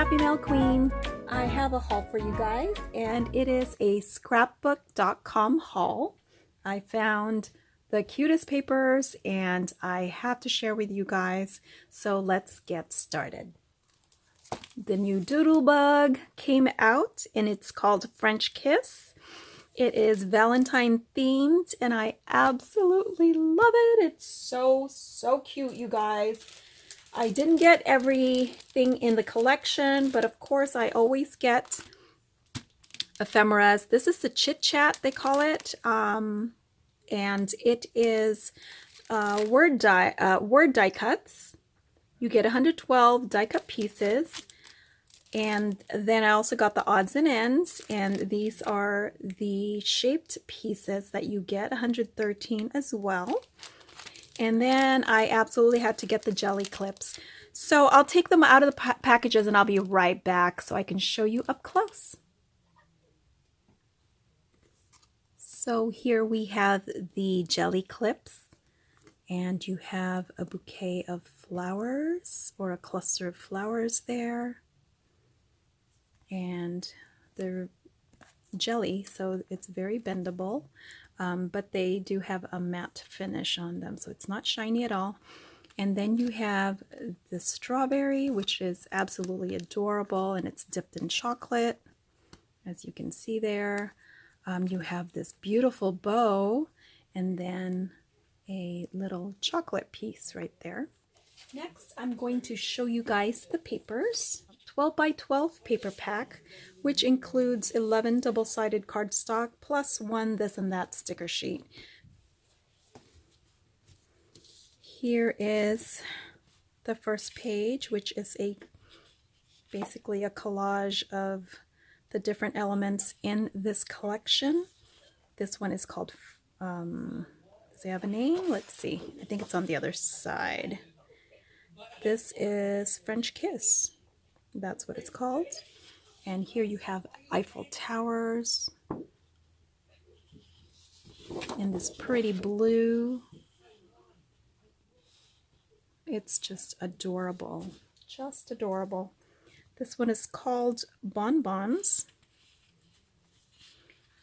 Happymailqueen. I have a haul for you guys, and it is a scrapbook.com haul. I found the cutest papers and I have to share with you guys, so let's get started. The new Doodlebug came out and it's called French Kiss. It is Valentine themed and I absolutely love it. It's so cute, you guys. I didn't get everything in the collection, but of course I always get ephemeras. This is the Chit Chat, they call it, and it is word die cuts. You get 112 die cut pieces, and then I also got the odds and ends, and these are the shaped pieces that you get, 113 as well. And then I absolutely had to get the jelly clips. So I'll take them out of the packages and I'll be right back so I can show you up close. So here we have the jelly clips, and you have a bouquet of flowers or a cluster of flowers there. And they're jelly, so it's very bendable. But they do have a matte finish on them, so it's not shiny at all. And then you have the strawberry, which is absolutely adorable, and it's dipped in chocolate, as you can see there. You have this beautiful bow, and then a little chocolate piece right there. Next, I'm going to show you guys the papers. 12 by 12 paper pack, which includes 11 double-sided cardstock plus one this and that sticker sheet. Here is the first page, which is basically a collage of the different elements in this collection. This one is called, does it have a name? Let's see. I think it's on the other side. This is French Kiss. That's what it's called. And here you have Eiffel Towers in this pretty blue. It's just adorable. Just adorable. This one is called Bonbons.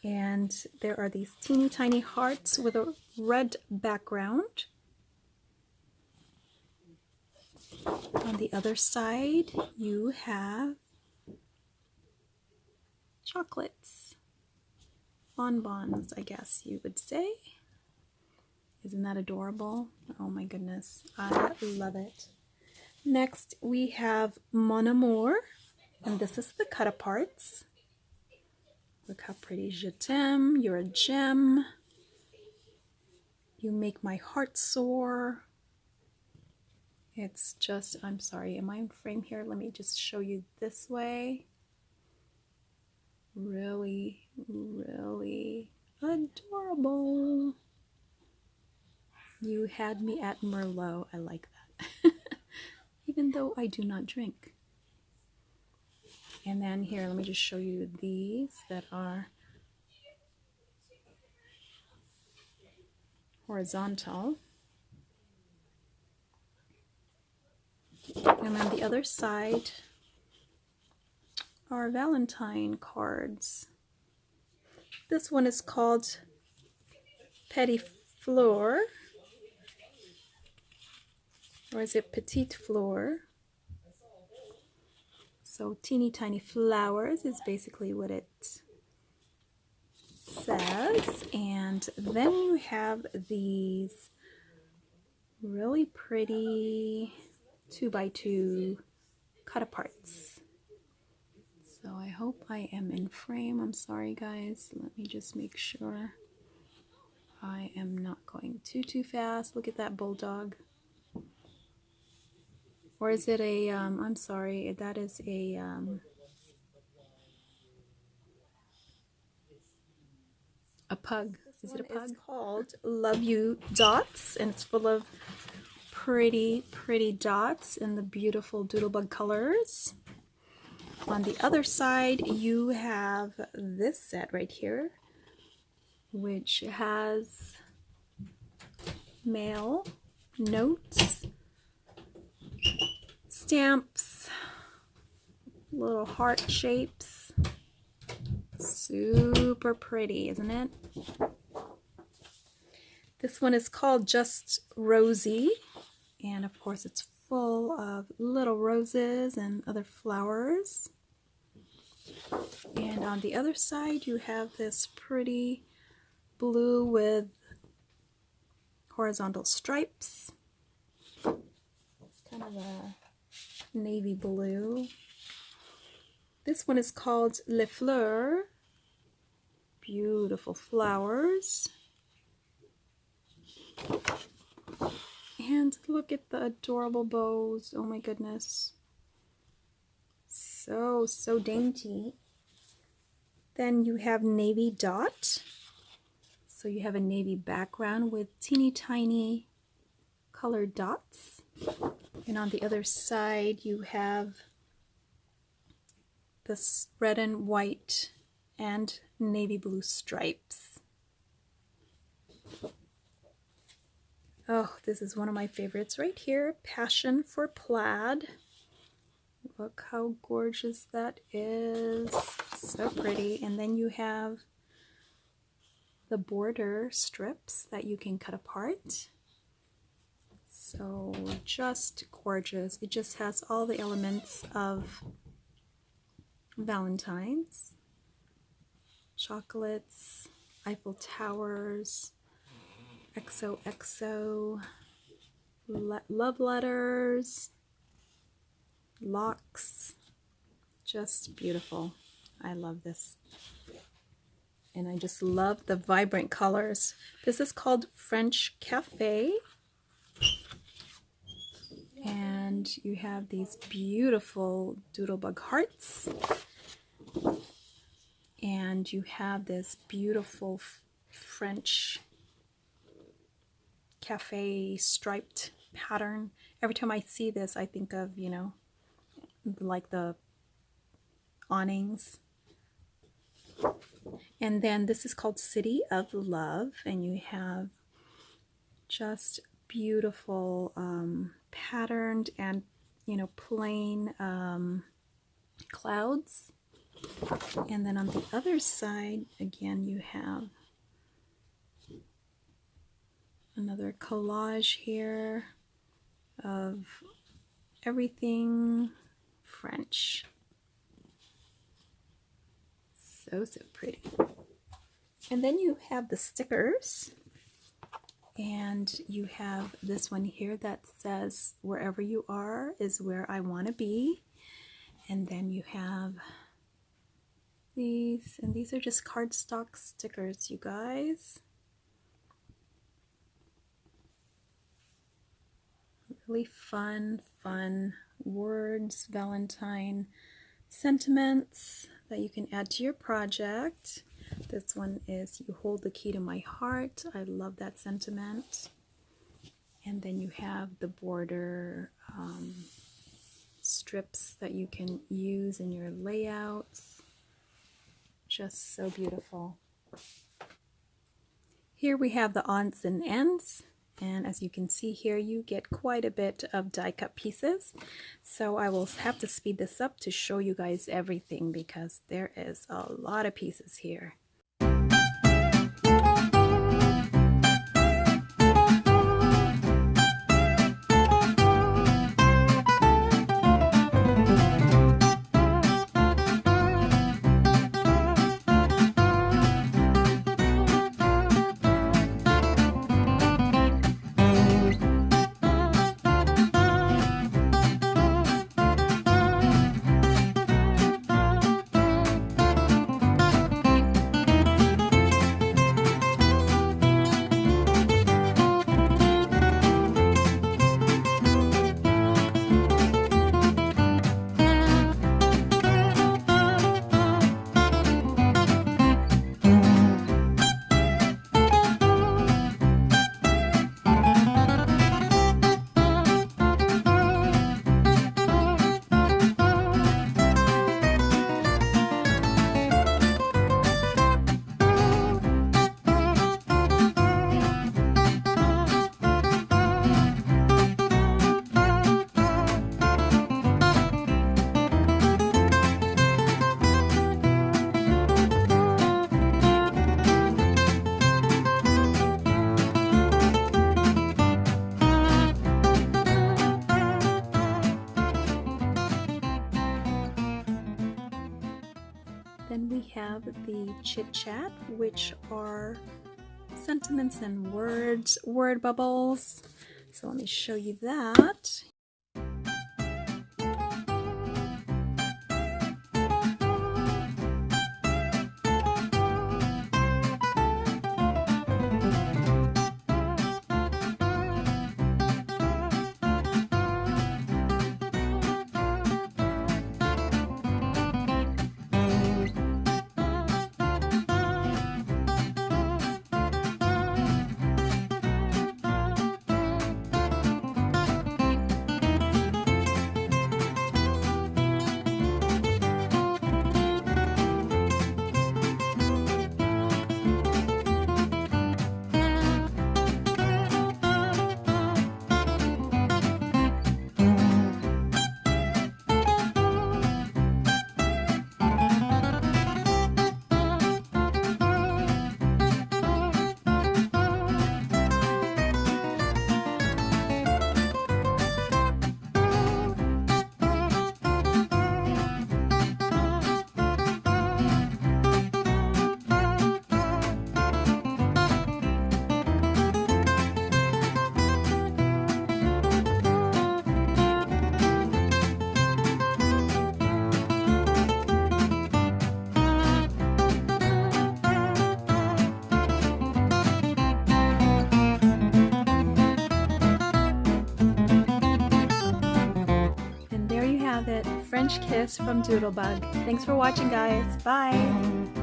And there are these teeny tiny hearts with a red background. On the other side, you have chocolates. Bonbons, I guess you would say. Isn't that adorable? Oh my goodness, I love it. Next, we have Mon Amour, and this is the cut aparts. Look how pretty. Je t'aime, you're a gem. You make my heart soar. It's just, I'm sorry, am I in frame here? Let me just show you this way. Really, really adorable. You had me at Merlot. I like that. Even though I do not drink. And then here, let me just show you these that are horizontal. And then the other side are Valentine cards. This one is called Petit Fleur, or is it Petite Fleur? So teeny tiny flowers is basically what it says. And then you have these really pretty 2x2 cut aparts. So I hope I am in frame. I'm sorry guys, let me just make sure I am not going too fast. Look at that bulldog. Or is it a, I'm sorry, that is a pug. Is it a pug? It's called Love You Dots, and it's full of pretty dots in the beautiful Doodlebug colors. On the other side, you have this set right here, which has mail, notes, stamps, little heart shapes. Super pretty, isn't it? This one is called Just Rosie, and of course it's full of little roses and other flowers. And on the other side you have this pretty blue with horizontal stripes. It's kind of a navy blue. This one is called Les Fleurs. Beautiful flowers. And look at the adorable bows. Oh my goodness. So dainty. Then you have Navy Dot. So you have a navy background with teeny tiny colored dots. And on the other side you have this red and white and navy blue stripes. Oh, this is one of my favorites right here, Passion for Plaid. Look how gorgeous that is. So pretty. And then you have the border strips that you can cut apart. So just gorgeous. It just has all the elements of Valentine's. Chocolates, Eiffel Towers, XOXO, love letters, locks. Just beautiful. I love this. And I just love the vibrant colors. This is called French Cafe. And you have these beautiful Doodlebug hearts. And you have this beautiful French cafe striped pattern. Every time I see this, I think of, you know, like the awnings. And then this is called City of Love, and you have just beautiful patterned and, you know, plain clouds. And then on the other side, again, you have another collage here of everything French. So pretty. And then you have the stickers, and you have this one here that says, "Wherever you are is where I want to be." And then you have these, and these are just cardstock stickers, you guys. Really fun words, Valentine sentiments that you can add to your project. This one is, "You hold the key to my heart." I love that sentiment. And then you have the border strips that you can use in your layouts. Just so beautiful. Here we have the odds and ends, and as you can see here, you get quite a bit of die cut pieces. So I will have to speed this up to show you guys everything because there is a lot of pieces here. have the chit chat, which are sentiments and words, word bubbles. So let me show you that. French kiss from Doodlebug. Thanks for watching, guys. Bye!